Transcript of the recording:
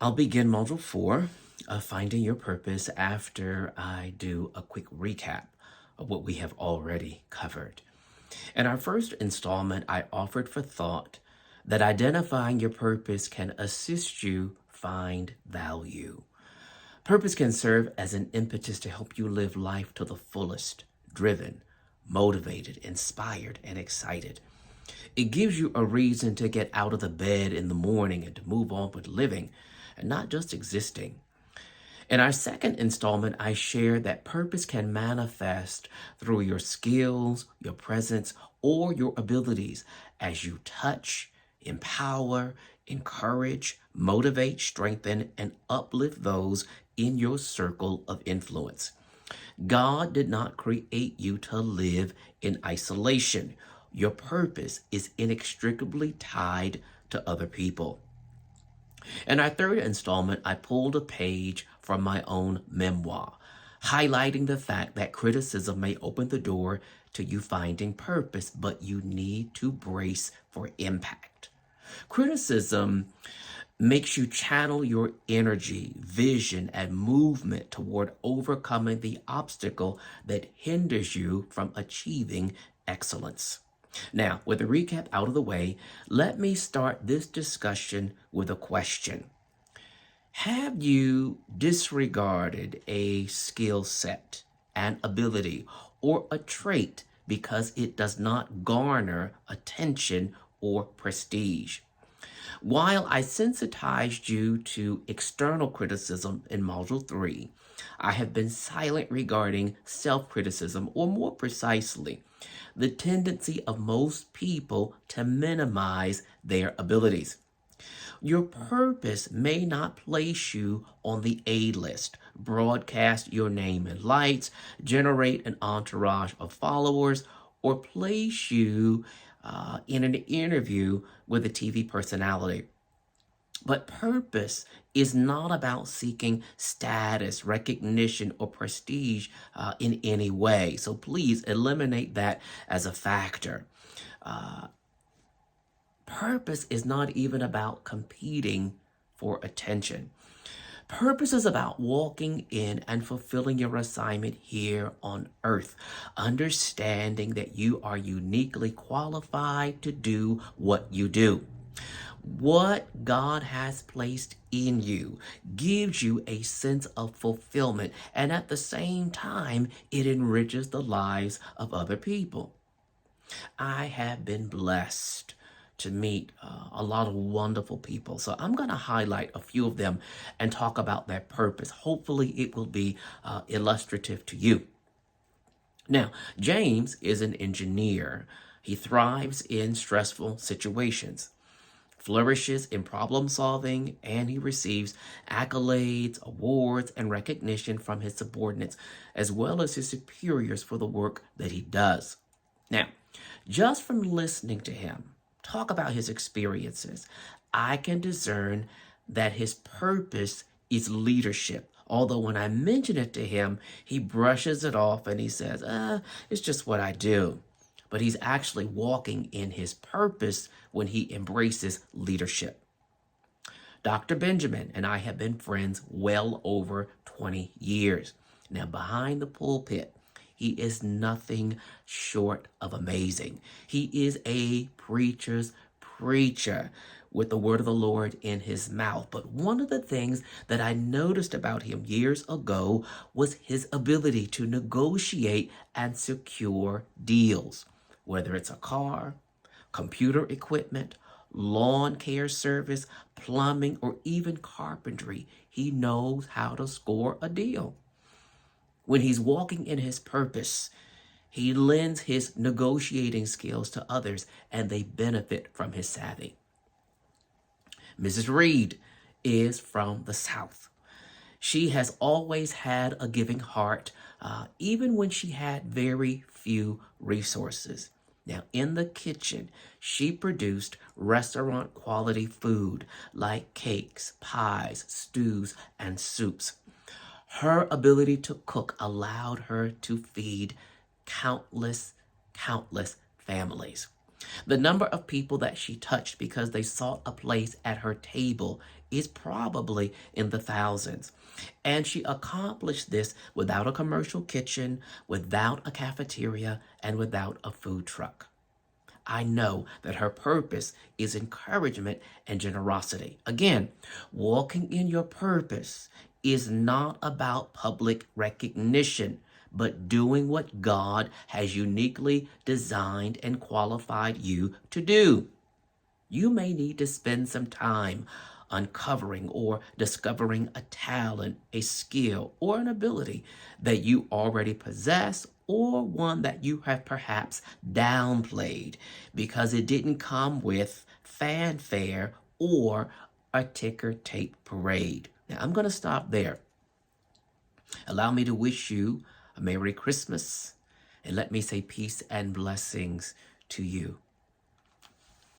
I'll begin Module 4 of Finding Your Purpose after I do a quick recap of what we have already covered. In our first installment, I offered for thought that identifying your purpose can assist you find value. Purpose can serve as an impetus to help you live life to the fullest, driven, motivated, inspired, and excited. It gives you a reason to get out of the bed in the morning and to move on with living and not just existing. In our second installment, I shared that purpose can manifest through your skills, your presence, or your abilities as you touch, empower, encourage, motivate, strengthen, and uplift those in your circle of influence. God did not create you to live in isolation. Your purpose is inextricably tied to other people. In our third installment, I pulled a page from my own memoir, highlighting the fact that criticism may open the door to you finding purpose, but you need to brace for impact. Criticism makes you channel your energy, vision, and movement toward overcoming the obstacle that hinders you from achieving excellence. Now, with the recap out of the way, let me start this discussion with a question. Have you disregarded a skill set, an ability, or a trait because it does not garner attention or prestige? While I sensitized you to external criticism in Module 3, I have been silent regarding self-criticism, or more precisely, the tendency of most people to minimize their abilities. Your purpose may not place you on the A list, broadcast your name in lights, generate an entourage of followers, or place you in an interview with a TV personality. But purpose is not about seeking status, recognition, or prestige in any way. So please eliminate that as a factor. Purpose is not even about competing for attention. Purpose is about walking in and fulfilling your assignment here on earth, understanding that you are uniquely qualified to do what you do. What God has placed in you gives you a sense of fulfillment, and at the same time, it enriches the lives of other people. I have been blessed to meet a lot of wonderful people. So I'm going to highlight a few of them and talk about their purpose. Hopefully it will be illustrative to you. Now, James is an engineer. He thrives in stressful situations, flourishes in problem solving, and he receives accolades, awards, and recognition from his subordinates, as well as his superiors for the work that he does. Now, just from listening to him talk about his experiences, I can discern that his purpose is leadership. Although when I mention it to him, he brushes it off and he says, it's just what I do. But he's actually walking in his purpose when he embraces leadership. Dr. Benjamin and I have been friends well over 20 years. Now, behind the pulpit, he is nothing short of amazing. He is a preacher's preacher with the word of the Lord in his mouth. But one of the things that I noticed about him years ago was his ability to negotiate and secure deals, whether it's a car, computer equipment, lawn care service, plumbing, or even carpentry. He knows how to score a deal. When he's walking in his purpose, he lends his negotiating skills to others and they benefit from his savvy. Mrs. Reed is from the South. She has always had a giving heart, even when she had very few resources. Now, in the kitchen, she produced restaurant quality food like cakes, pies, stews, and soups. Her ability to cook allowed her to feed countless families. The number of people that she touched because they sought a place at her table is probably in the thousands. And she accomplished this without a commercial kitchen, without a cafeteria, and without a food truck. I know that her purpose is encouragement and generosity. Again, walking in your purpose is not about public recognition, but doing what God has uniquely designed and qualified you to do. You may need to spend some time uncovering or discovering a talent, a skill, or an ability that you already possess, or one that you have perhaps downplayed because it didn't come with fanfare or a ticker tape parade. Now, I'm going to stop there. Allow me to wish you a Merry Christmas, and let me say peace and blessings to you.